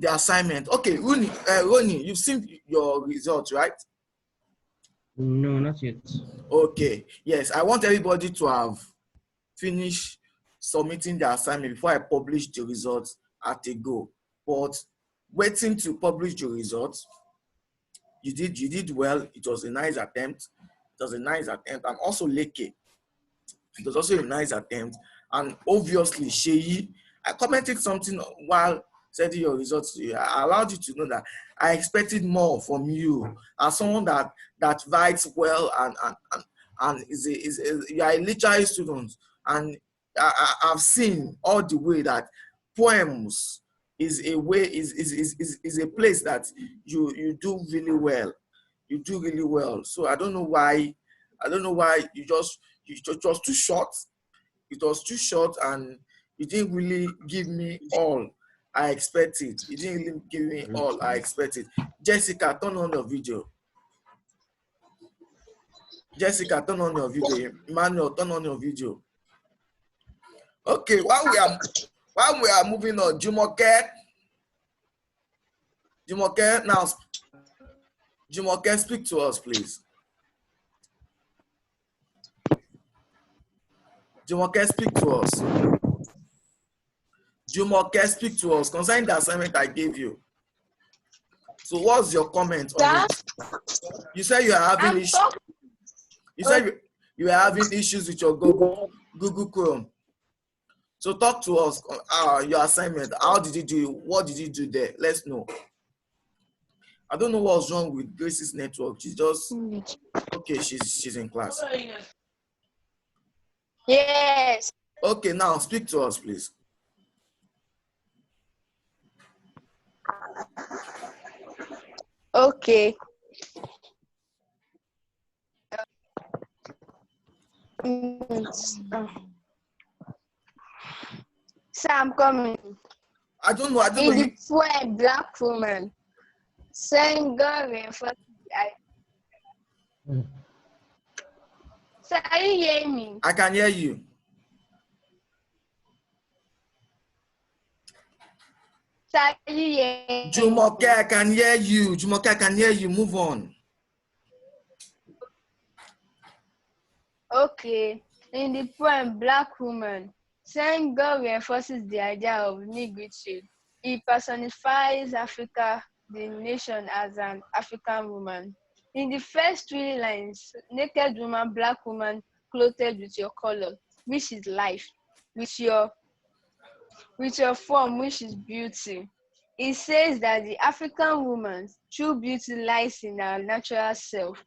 the assignment. Okay, Ronnie, you've seen your results, right? No, not yet. Okay, yes, I want everybody to have finished submitting the assignment before I publish the results at a go. But waiting to publish the results, you did well. It was a nice attempt. And also Leke, it was also a nice attempt. And obviously, Sheyi, I commented something while sending your results to you. I allowed you to know that I expected more from you as someone that writes well and you are a literary student. And I've seen all the way that poems is a way is a place that you do really well. You do really well. So I don't know why you just it was too short. It was too short and you didn't really give me all I expected. You didn't really give me all I expected. Jessica, turn on your video. Jessica, turn on your video. Emmanuel, turn on your video. Okay, while we are moving on, Jumoke, now, Jumoke, speak to us, please. Jumoke, speak to us. Jumoke, speak to us concerning the assignment I gave you. So what's your comment on it? You said you are having issues. You said you are having issues with your Google Chrome. So talk to us your assignment. How did you do? What did you do there? Let's know. I don't know what's wrong with Grace's network. She's just okay. She's in class. Yes. Okay, now speak to us, please. Okay. So I'm coming. I don't know. In the poem Black Woman, singer reinforces the idea. So are you hearing me? I can hear you. So are you hearing Jumoke, I can hear you. Jumoke, I can hear you. Move on. Okay. In the poem Black Woman, singer reinforces the idea of negritude. He personifies Africa, the nation, as an African woman. In the first three lines, naked woman, black woman, clothed with your color, which is life, with your form, which is beauty. It says that the African woman's true beauty lies in her natural self.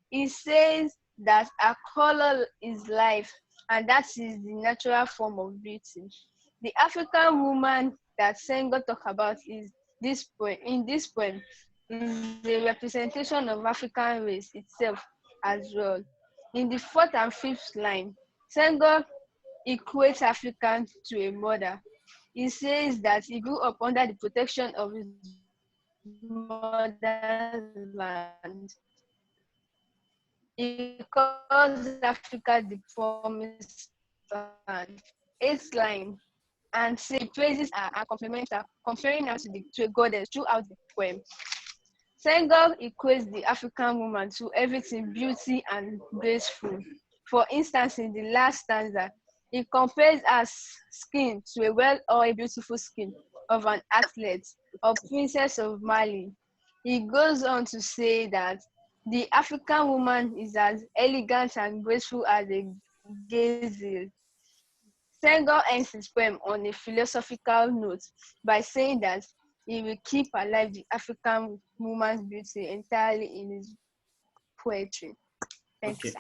It says that her color is life, and that is the natural form of beauty. The African woman that Senghor talk about is this poem is a representation of African race itself as well. In the fourth and fifth line, Senghor equates African to a mother. He says that he grew up under the protection of his mother's land. He calls Africa the promised land. Eighth line, and he praises her and compliments her, comparing her to a goddess throughout the poem. Senghor equates the African woman to everything beauty and graceful. For instance, in the last stanza, he compares her skin to a well-oiled, beautiful skin of an athlete or princess of Mali. He goes on to say that the African woman is as elegant and graceful as a gazelle. Senghor ends his poem on a philosophical note by saying that he will keep alive the African woman's beauty entirely in his poetry. Thank you, sir.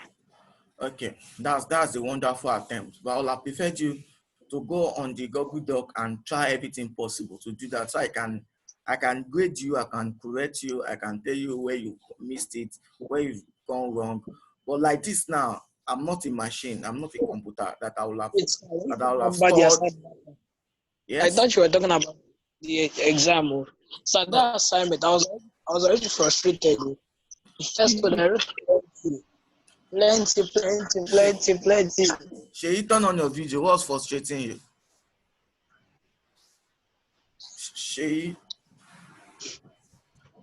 Okay, that's a wonderful attempt. But I would have preferred you to go on the Google Doc and try everything possible to do that, so I can grade you, I can correct you, I can tell you where you missed it, where you've gone wrong. But like this now, I'm not a machine, I'm not a computer that I will have stored. Yes? I thought you were talking about the exam. So that assignment, I was already frustrated. The first one, I wrote plenty. Sheyi, turn on your video. What's frustrating you? Sheyi,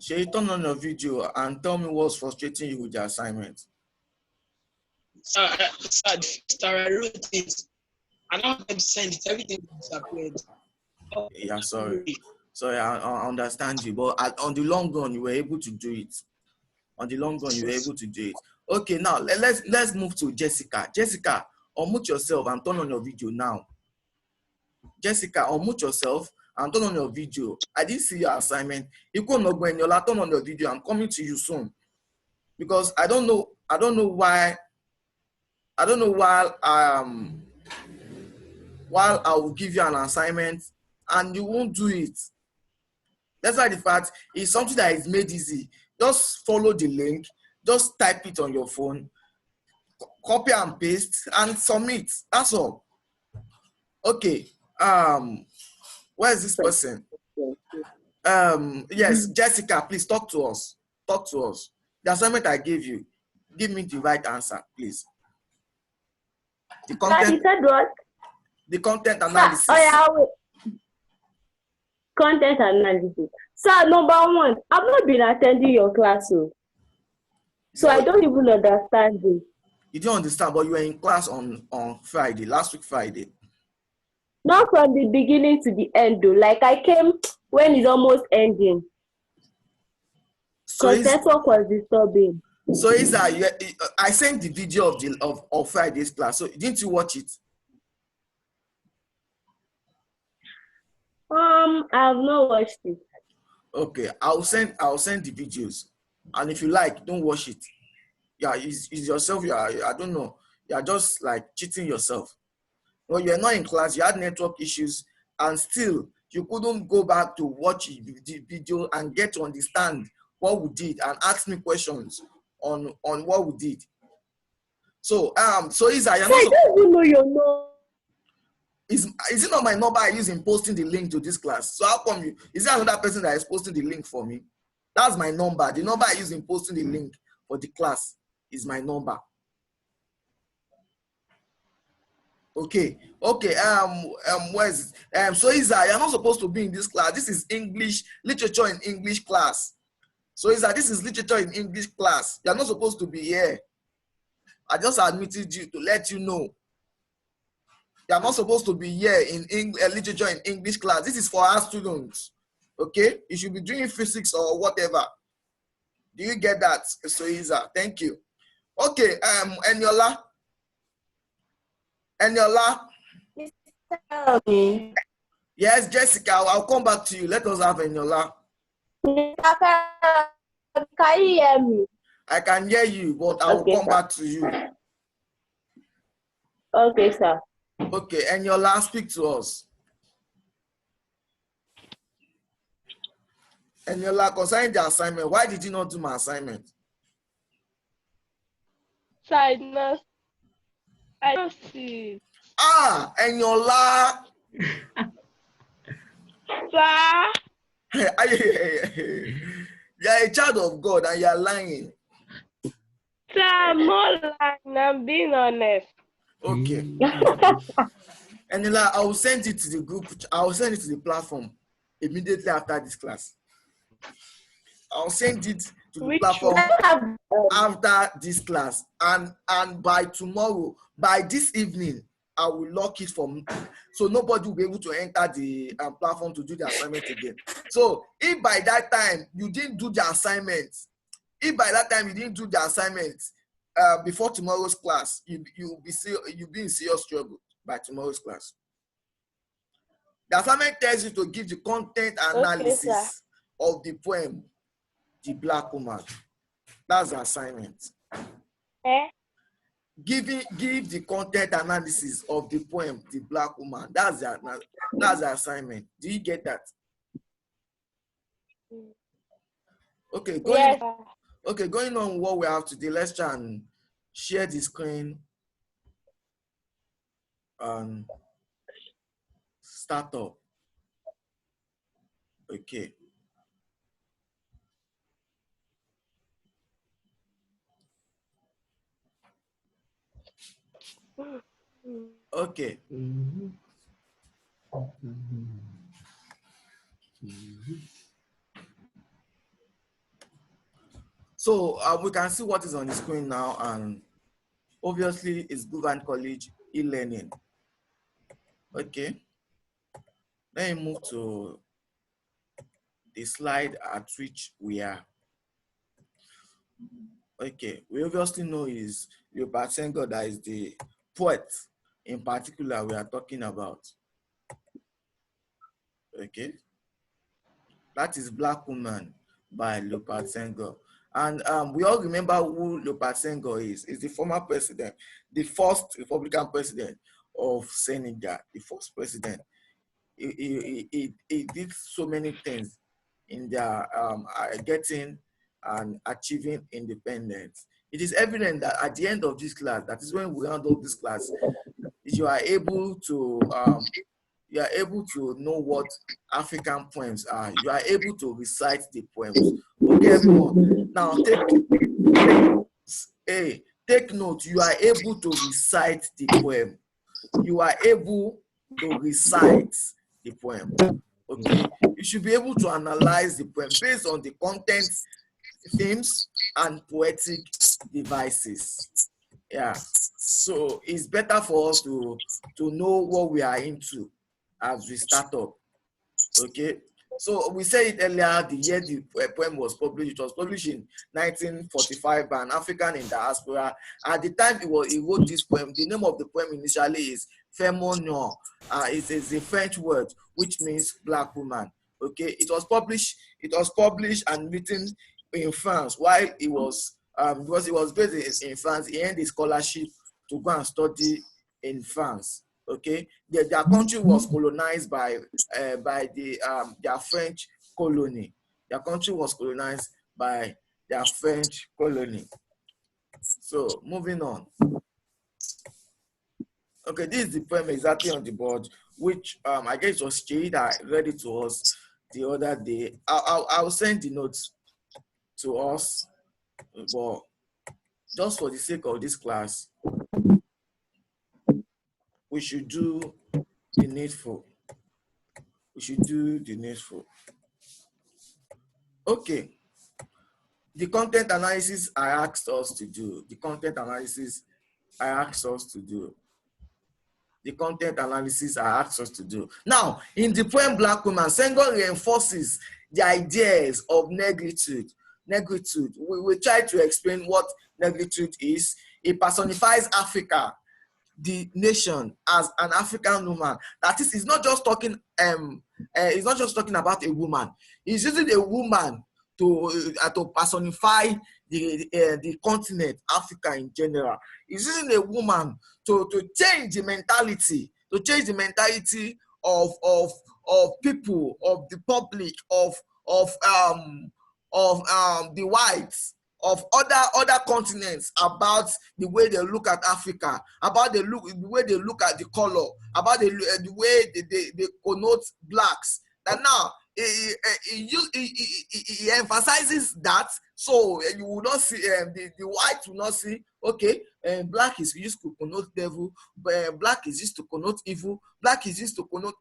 Shall you turn on your video and tell me what's frustrating you with the assignment? Sir, I wrote it. And I wanted to send it. Everything disappeared. Yeah, sorry. Sorry, I understand you, but on the long run, you were able to do it. On the long run, you were able to do it. Okay, now let's move to Jessica. Jessica, unmute yourself and turn on your video now. Jessica, unmute yourself and turn on your video. I didn't see your assignment. You couldn't know when you'll turn on your video. I'm coming to you soon. Because I don't know why while I will give you an assignment and you won't do it. That's why the fact is something that is made easy. Just follow the link, just type it on your phone, copy and paste, and submit. That's all. Okay. Where is this person? Yes, Jessica, please talk to us. Talk to us. The assignment I gave you, give me the right answer, please. The content. You said what? The content analysis. Oh yeah, wait. Content analysis. Sir, number one, I've not been attending your class, so I don't even understand it. You don't understand, but you were in class on Friday, last week Friday. Not from the beginning to the end, though. Like I came when it's almost ending. So network was disturbing. So is that I sent the video of Friday's class. So didn't you watch it? I have not watched it. Okay, I'll send the videos, and if you like, don't watch it. Yeah, it's yourself. I don't know. You're just like cheating yourself. Well, you're not in class. You had network issues, and still you couldn't go back to watch the video and get to understand what we did and ask me questions on what we did. So Isa, I don't even know your number. Is it not my number I use in posting the link to this class? So how come is there another person that is posting the link for me? That's my number. The number I use in posting the link for the class is my number. Okay. Where's so Isa, you're not supposed to be in this class. This is English literature in English class. So Isa, this is literature in English class. You're not supposed to be here. I just admitted you to let you know. You're not supposed to be here in literature in English class. This is for our students. Okay? You should be doing physics or whatever. Do you get that? So Isa, thank you. Okay, Eniola. Yes, Jessica, I'll come back to you. Let us have Eniola. Can you hear me? I can hear you, but I will come back to you. Okay, sir. Okay, Eniola, speak to us. Eniola, concerning the assignment, why did you not do my assignment? So I don't see. Eniola. Sir. You're a child of God and you're lying. Sir, I'm not lying. I'm being honest. Okay. Eniola, I will send it to the group. I will send it to the platform immediately after this class. I'll send it to the platform after this class, and by tomorrow, by this evening, I will lock it for so nobody will be able to enter the platform to do the assignment again. So if by that time you didn't do the assignment, before tomorrow's class, you'll be in serious trouble by tomorrow's class. The assignment tells you to give the content analysis of the poem, The Black Woman. That's the assignment. Give the content analysis of the poem, The Black Woman. That's the assignment. Do you get that? Okay, going on what we have today, let's try and share the screen and start up. Okay. Okay. So we can see what is on the screen now, and obviously it's Goodvine College e-learning. Okay, let me move to the slide at which we are. Okay, we obviously know is Leopard Senghor, that is the poet in particular we are talking about. Okay, that is Black Woman by Leopard Senghor. And we all remember who Leopard Senghor is. He's the former president, the first Republican president of Senegal, the first president. He did so many things in their getting and achieving independence. It is evident that at the end of this class, that is when we round up this class, you are able to know what African poems are. You are able to recite the poems. Okay, everyone. Now take note. You are able to recite the poem. You are able to recite the poem. Okay, you should be able to analyze the poem based on the content, themes, and poetic devices. Yeah, so it's better for us to know what we are into as we start up. Okay, so we said it earlier, the year the poem was published. It was published in 1945 by an African in diaspora. At the time he wrote this poem, the name of the poem initially is Féminin. It's a French word which means black woman. Okay, it was published and written in France while he was because he was based in France. He earned a scholarship to go and study in France. Okay, their country was colonized by their French colony. Their country was colonized by their French colony. So moving on. Okay, this is the poem exactly on the board, which I guess was Chidi that read it to us the other day. I'll send the notes to us, but just for the sake of this class, we should do the needful. We should do the needful. Okay. The content analysis I asked us to do. The content analysis I asked us to do. The content analysis I asked us to do. Now, in the poem Black Woman, Senghor reinforces the ideas of negritude. Negritude. We will try to explain what negritude is. It personifies Africa, the nation, as an African woman. That is, it's not just talking about a woman. It's using a woman to personify the continent, Africa in general. It's using a woman to change the mentality, of people, of the public, of the whites, of other continents, about the way they look at Africa, about the way they look at the color, about the way they connote blacks. And now he emphasizes that, so you will not see the white will not see, okay, black is used to connote devil, black is used to connote evil, black is used to connote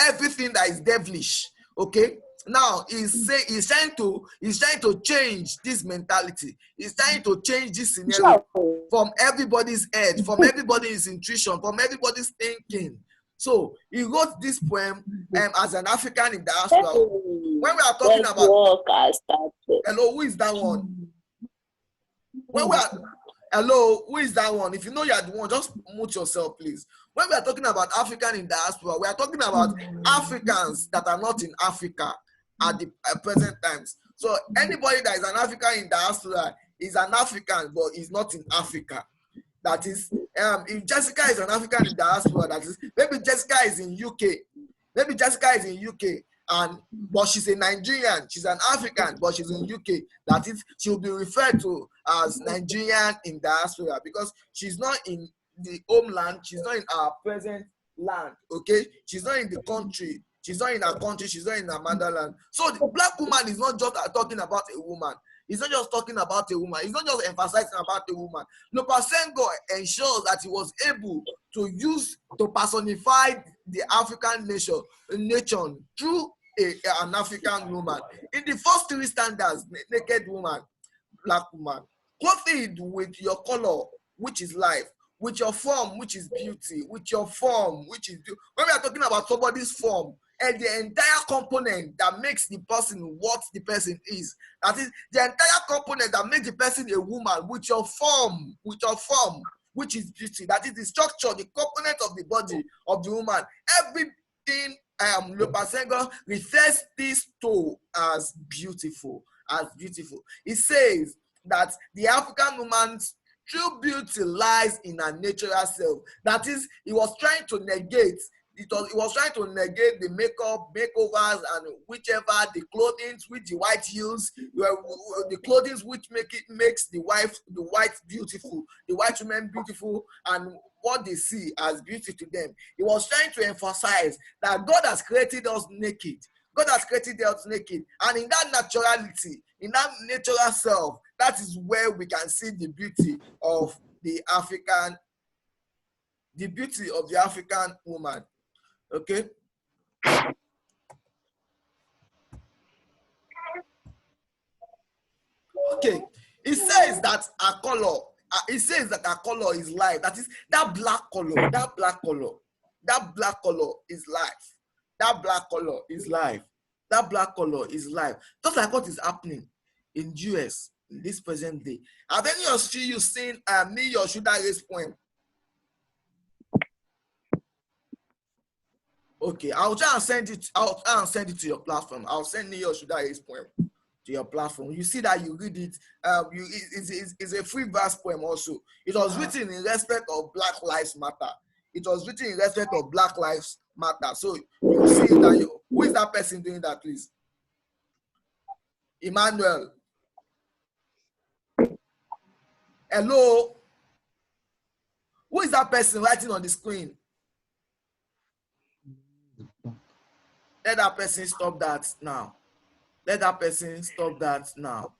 everything that is devilish. Okay, now he's trying to change this mentality. He's trying to change this scenario from everybody's head, from everybody's intuition, from everybody's thinking. So he wrote this poem as an African in diaspora. When we are talking about hello, who is that one? Hello, who is that one? If you know you are the one, just mute yourself, please. When we are talking about African in diaspora, we are talking about Africans that are not in Africa at the present times. So anybody that is an African in diaspora is an African, but is not in Africa. That is, if Jessica is an African in diaspora, that is, maybe Jessica is in UK. Maybe Jessica is in UK, but she's a Nigerian. She's an African, but she's in UK. That is, she'll be referred to as Nigerian in diaspora because she's not in the homeland. She's not in our present land. Okay, she's not in the country. She's not in our country. She's not in our motherland. So the black woman is not just talking about a woman. He's not just talking about a woman. He's not just emphasizing about a woman. Leopard Senghor ensures that he was able to personify the African nation through an African woman. In the first three standards, naked woman, black woman. Clothed with your color, which is life, with your form, which is beauty, with your form, which is beauty. When we are talking about somebody's form, and the entire component that makes the person what the person is, that is the entire component that makes the person a woman, with your form, which is beauty, that is the structure, the component of the body of the woman. Everything Lopasengo refers this to as beautiful, It says that the African woman's true beauty lies in her natural self. That is, he was trying to negate. He was trying to negate the makeup, makeovers, and whichever the clothing which the white heels, the clothing which makes the white beautiful, the white woman beautiful, and what they see as beauty to them. He was trying to emphasize that God has created us naked. God has created us naked, and in that naturality, in that natural self, that is where we can see the beauty of the African woman. Okay. Okay. It says that our color. It says that our color is life. That is that black color. That black color. That black color is life. That black color is life. That black color is life. Just like what is happening in US in this present day. Have any of you seen Me Your Shoulder Race poem? Okay, I'll try and send it. I'll try and send it to your platform. I'll send Me Your Shoulder Race poem to your platform. You see that you read it. It's a free verse poem also. It was written in respect of Black Lives Matter. It was written in respect of Black Lives Matter. So you see that who is that person doing that, please? Emmanuel. Hello. Who is that person writing on the screen? Let that person stop that now. Let that person stop that now.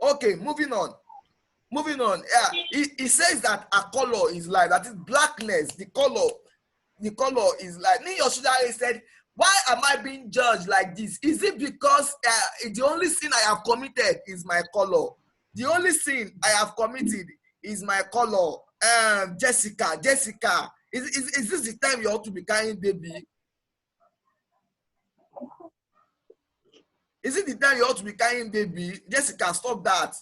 Okay, moving on. Yeah, it says that a color is light. That is blackness. The color is light. Me Your Shoulder said, why am I being judged like this? Is it because the only sin I have committed is my color? The only sin I have committed is my color. Jessica, is this the time you ought to be carrying baby? Is it the time you ought to be carrying baby? Jessica, stop that.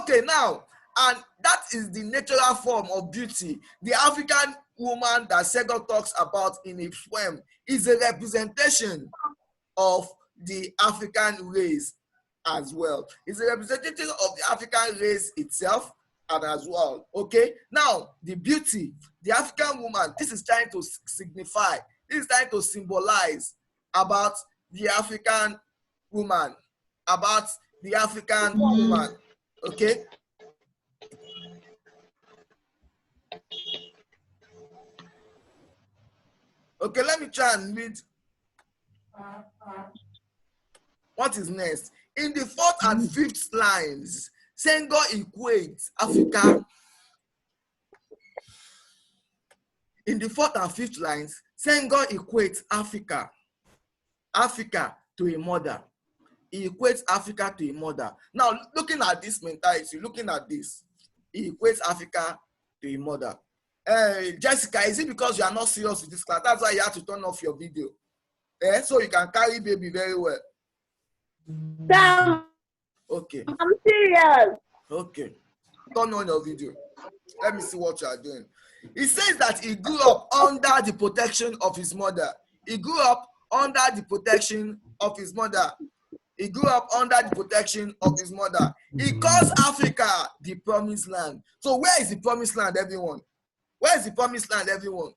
Okay, now, and that is the natural form of beauty. The African woman that Sego talks about in his poem is a representation of the African race as well. It's a representative of the African race itself and as well. Okay, now the beauty, the African woman, this is trying to signify, this is trying to symbolize about the African woman, okay? Okay, let me try and read what is next. In the fourth and fifth lines, Senghor equates Africa. In the fourth and fifth lines, Senghor equates Africa to a mother. He equates Africa to a mother. Now, looking at this mentality, he equates Africa to a mother. Jessica, is it because you are not serious with this class? That's why you have to turn off your video. So you can carry baby very well. Sam, Okay. I'm serious. Okay. Turn on your video. Let me see what you are doing. He says that he grew up under the protection of his mother. He calls Africa the promised land. So where is the promised land, everyone? Where is the promised land, everyone?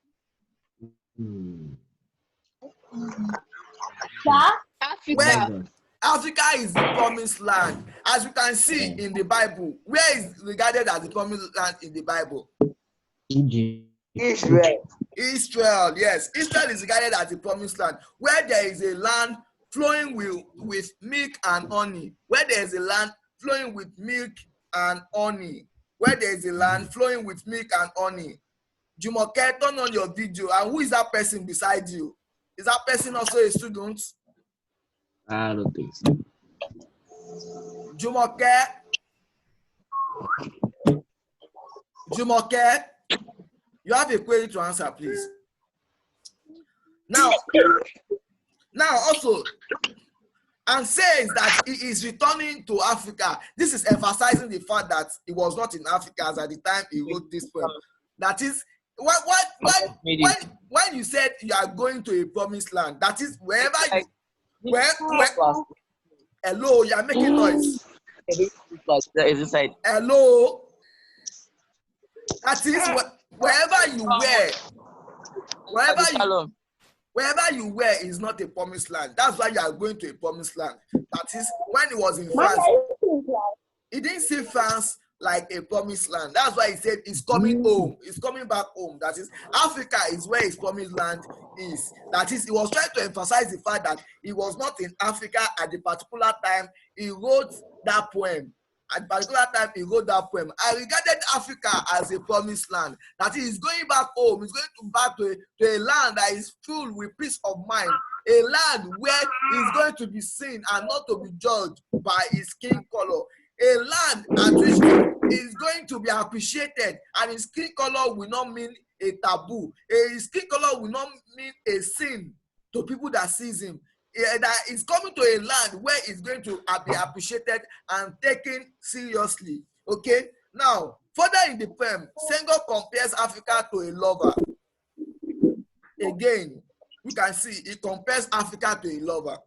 Africa. Africa is the promised land. As you can see in the Bible, where is regarded as the promised land in the Bible? Israel. Israel, yes. Israel is regarded as the promised land, where there is a land flowing with milk and honey. Where there is a land flowing with milk and honey. Jumoke, turn on your video. And who is that person beside you? Is that person also a student? I don't think so. Jumoke. Jumoke, you have a query to answer, please. Now also, and says that he is returning to Africa. This is emphasizing the fact that he was not in Africa as at the time he wrote this poem. That is, when you said you are going to a promised land, that is wherever you, hello, you are making noise. Hello, that is wherever you were, wherever you were is not a promised land. That's why you are going to a promised land. That is, when he was in France, he didn't see France like a promised land. That's why he said he's coming home. He's coming back home. That is, Africa is where his promised land is. That is, he was trying to emphasize the fact that he was not in Africa at the particular time he wrote that poem. At the particular time he wrote that poem, I regarded Africa as a promised land. That is, going back home. He's going back to a land that is filled with peace of mind. A land where he's going to be seen and not to be judged by his skin color. A land at which is going to be appreciated, and his skin color will not mean a taboo. His skin color will not mean a sin to people that sees him. That is coming to a land where it's going to be appreciated and taken seriously. Okay? Now, further in the poem, Senghor compares Africa to a lover. Again, you can see he compares Africa to a lover,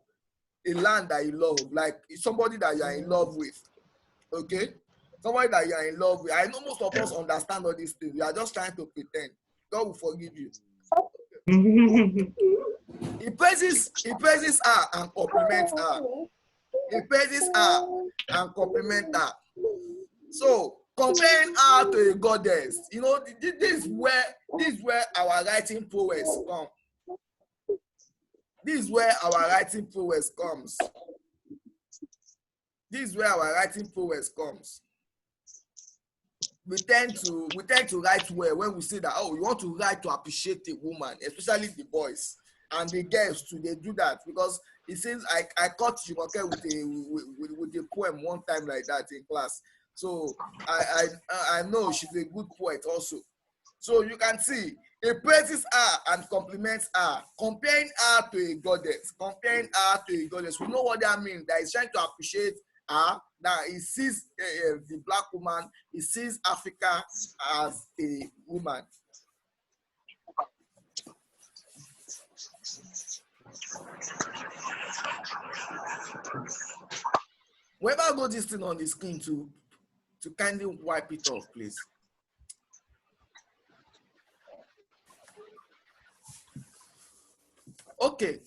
a land that you love, like somebody that you are in love with. Okay? Somebody that you are in love with. I know most of us understand all these things. We are just trying to pretend. God will forgive you. He praises her and compliments her. He praises her and compliments her. So, comparing her to a goddess, you know, this is where our writing prowess comes. This is where our writing prowess comes. This is where our writing prowess comes. We tend to write well when we say that, oh, we want to write to appreciate a woman, especially the boys and the girls too. They do that because it seems I caught Jumoke with a poem one time like that in class. So I know she's a good poet also. So you can see he praises her and compliments her, comparing her to a goddess. Comparing her to a goddess. We know what that means. That he's trying to appreciate her. Now he sees the black woman. He sees Africa as a woman. Whoever got this thing on the screen to kindly wipe it off, please. Okay,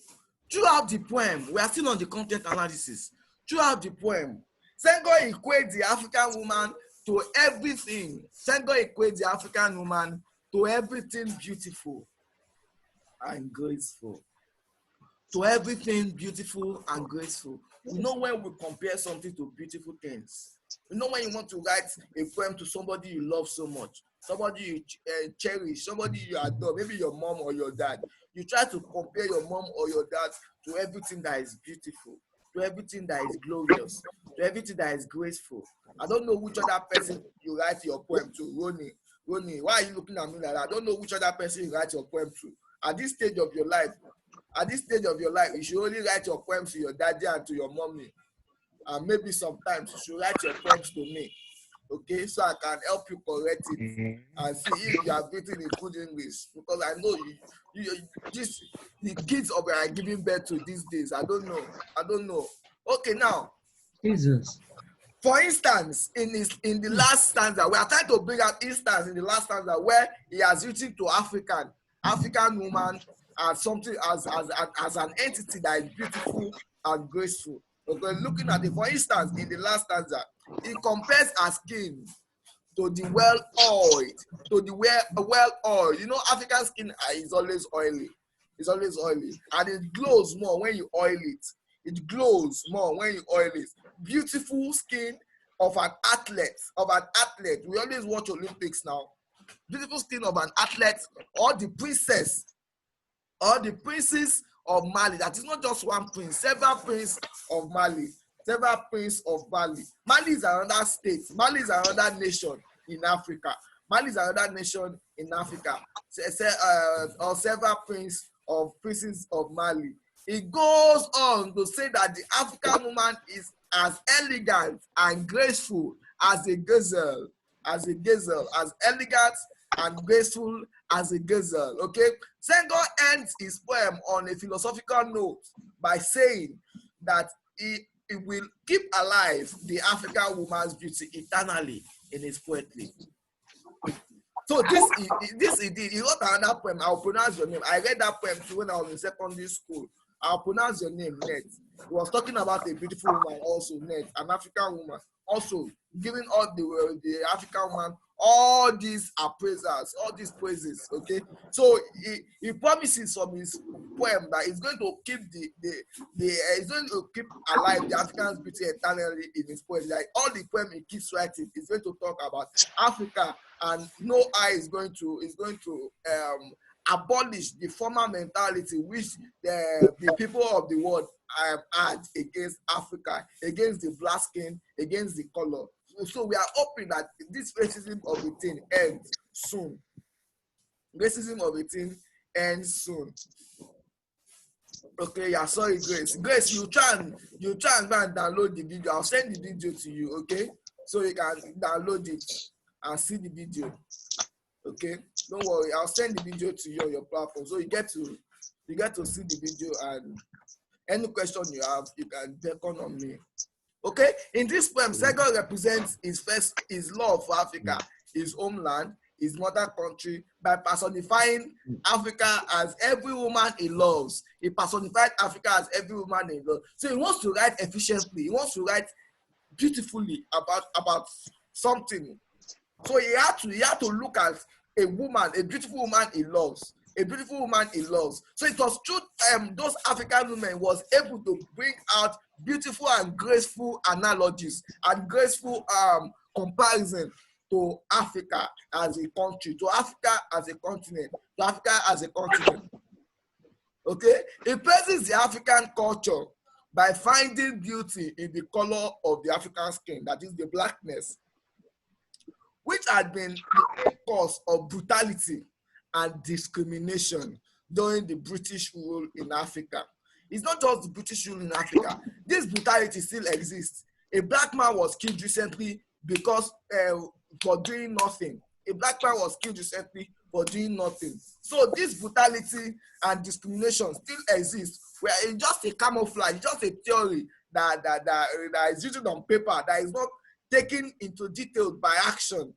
throughout the poem, we are still on the content analysis. Throughout the poem, Senghor equates the African woman to everything. Senghor equates the African woman to everything beautiful and graceful. To everything beautiful and graceful. You know when we compare something to beautiful things. You know when you want to write a poem to somebody you love so much, somebody you cherish, somebody you adore, maybe your mom or your dad. You try to compare your mom or your dad to everything that is beautiful, to everything that is glorious, to everything that is graceful. I don't know which other person you write your poem to. Ronnie, why are you looking at me like that? I don't know which other person you write your poem to. At this stage of your life, you should only write your poems to your daddy and to your mommy. And maybe sometimes you should write your poems to me. Okay, so I can help you correct it and see if you have written in good English. Because I know the kids of are giving birth to these days. I don't know. Okay, now. Jesus. For instance, in the last stanza, we are trying to bring out instance in the last stanza where he has written to African woman as something as an entity that is beautiful and graceful. Okay, looking at it, for instance, in the last stanza, he compares her skin to the well-oiled. You know, African skin is always oily. It's always oily. And it glows more when you oil it. It glows more when you oil it. Beautiful skin of an athlete. We always watch Olympics now. Beautiful skin of an athlete or the princess or the princes of Mali. That is not just one prince, several princes of Mali. several princes of Mali. Mali is another state. Mali is another nation in Africa. Mali is another nation in Africa. Or several princes of Mali. It goes on to say that the African woman is as elegant and graceful as a gazelle, as elegant and graceful as a gazelle. Okay, Senghor ends his poem on a philosophical note by saying that he will keep alive the African woman's beauty eternally in his poetry. So this he did. He wrote another poem. I'll pronounce your name. I read that poem too when I was in secondary school. I'll pronounce your name, Net. He was talking about a beautiful woman, also Net, an African woman, also giving all the African woman all these appraisals, all these praises. Okay, so he promises from his poem that he's going to keep he's going to keep alive the African's beauty eternally in his poem. Like all the poem he keeps writing is going to talk about Africa, and no eye is going to abolish the former mentality which the people of the world had against Africa, against the black skin, against the color. So we are hoping that this racism of the thing ends soon. Racism of the thing ends soon. Okay, yeah, sorry, Grace. Grace, you try and go and download the video. I'll send the video to you, okay? So you can download it and see the video. Okay, don't worry. I'll send the video to you on your platform, so you get to see the video, and any question you have, you can beckon on me. Okay, in this poem, Senghor represents his love for Africa, his homeland, his mother country, by personifying Africa as every woman he loves. He personified Africa as every woman he loves. So he wants to write efficiently. He wants to write beautifully about something. So he had to look at a woman, a beautiful woman he loves. A beautiful woman he loves. So it was through those African women was able to bring out beautiful and graceful analogies and graceful comparison to Africa as a country, to Africa as a continent, to Africa as a continent. Okay? He praises the African culture by finding beauty in the color of the African skin, that is the blackness, which had been the main cause of brutality and discrimination during the British rule in Africa. It's not just the British rule in Africa. This brutality still exists. A black man was killed recently because for doing nothing. A black man was killed recently for doing nothing. So this brutality and discrimination still exists. Where it's just a camouflage, just a theory that is written on paper, that is not taken into detail by action.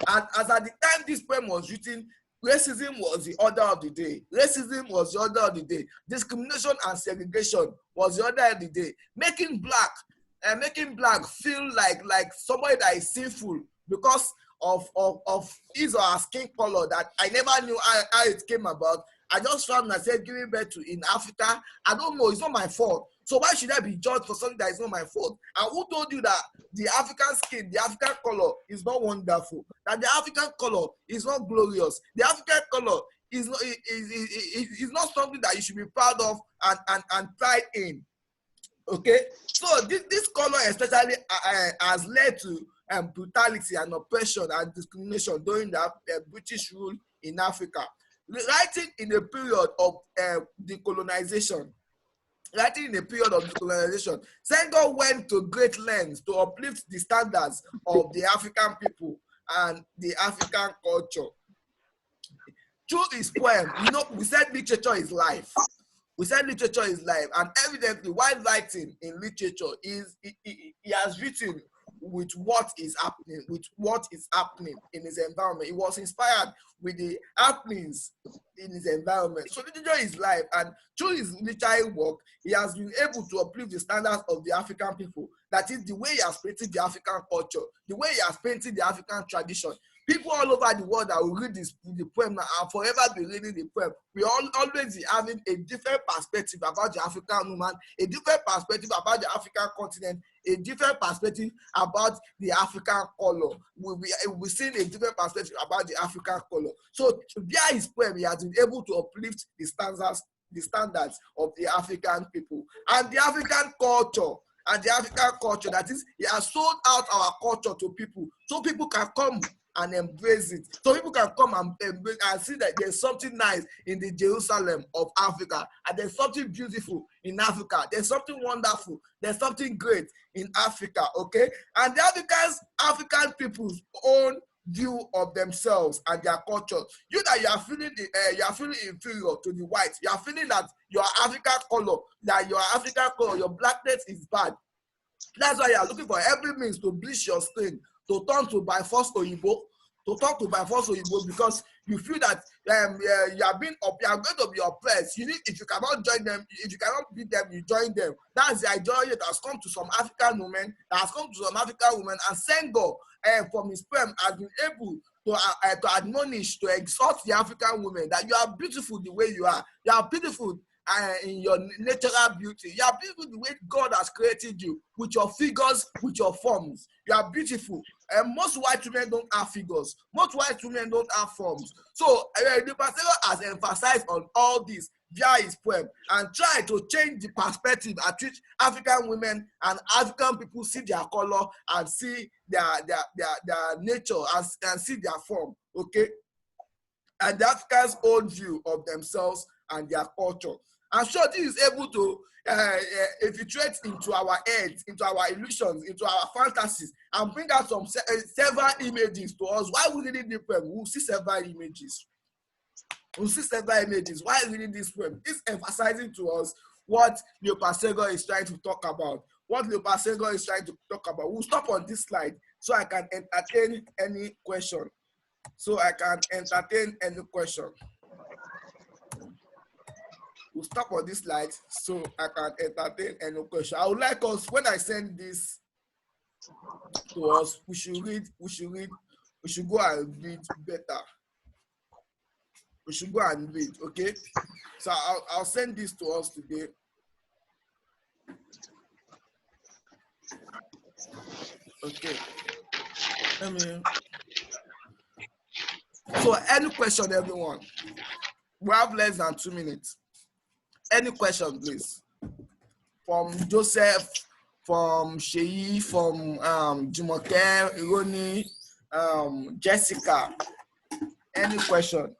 And as at the time this poem was written, racism was the order of the day. Racism was the order of the day. Discrimination and segregation was the order of the day. Making black feel like somebody that is sinful because of his or her skin color that I never knew how it came about. I just found myself giving birth to in Africa. I don't know, it's not my fault. So why should I be judged for something that is not my fault? And who told you that the African skin, the African color is not wonderful? That the African color is not glorious? The African color is not something that you should be proud of and pride in. Okay? So this color especially has led to brutality and oppression and discrimination during the British rule in Africa. Writing in a period of decolonization, Senghor went to great lengths to uplift the standards of the African people and the African culture. Through his poem, we said literature is life. And evidently, while writing in literature, he has written with what is happening in his environment. He was inspired with the happenings in his environment. So literature is life, and through his literary work, he has been able to uplift the standards of the African people. That is the way he has painted the African culture, the way he has painted the African tradition. People all over the world that will read the poem and forever be reading the poem, we always be having a different perspective about the African woman, a different perspective about the African continent, a different perspective about the African color. We've seen a different perspective about the African color. So via his poem, he has been able to uplift the the standards of the African people and the African culture. And the African culture, that is, he has sold out our culture to people so people can come and embrace it. So people can come and embrace and see that there's something nice in the Jerusalem of Africa, and there's something beautiful in Africa. There's something wonderful. There's something great in Africa, okay? And the African people's own view of themselves and their culture. You that you are feeling inferior to the whites. You are feeling that your African color, your blackness is bad. That's why you are looking for every means to bleach your skin, to turn to by force Oyibo, because you feel that you are going to be oppressed. If you cannot join them, if you cannot beat them, you join them. That's the ideology that has come to some African women, and Senghor from his poem has been able to admonish, to exhort the African women that you are beautiful the way you are. You are beautiful in your natural beauty. You are beautiful the way God has created you, with your figures, with your forms. You are beautiful. And most white women don't have figures. Most white women don't have forms. So the pastor has emphasized on all this via his poem and try to change the perspective at which African women and African people see their color and see their nature and see their form. Okay, and the Africans' own view of themselves and their culture. I'm sure this is able to infiltrate into our heads, into our illusions, into our fantasies, and bring out some several images to us. Why we reading this poem? We'll see several images. Why reading this poem? It's emphasizing to us what Leopold Senghor is trying to talk about. We'll stop on this slide so I can entertain any question. We'll stop on this slide so I can entertain any question. I would like us, when I send this to us, we should go and read better. We should go and read, okay? So I'll send this to us today. Okay. So any question, everyone? We have less than 2 minutes. Any question, please? From Joseph, from Sheyi, from Jumoke, Ironi, Jessica. Any question?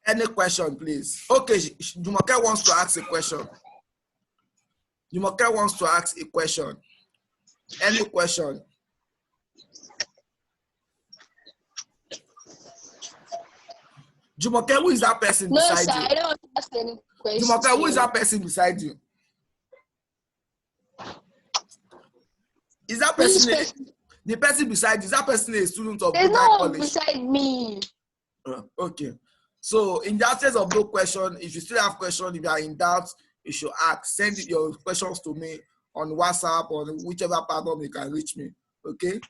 Any question, please? Okay, Jumoke wants to ask a question. Any question? Jumoke, who is that person beside you? No, sir, I don't want to ask any questions. Jumoke, who is that person beside you? Is that person the person beside you? Is that person a student of Goodvine College? There's no one beside me. Okay. So in the absence of no question, if you still have questions, if you are in doubt, you should ask. Send your questions to me on WhatsApp or whichever platform you can reach me. Okay?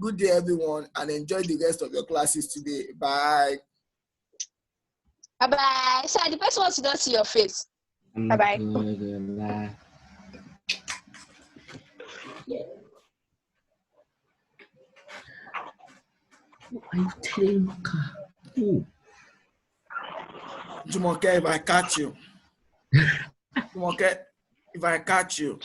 Good day, everyone, and enjoy the rest of your classes today. Bye. Bye-bye. Sir, the person wants to not see your face. Bye-bye. Bye. Are you telling me? Jumoke, if I catch you. Jumoke, if I catch you.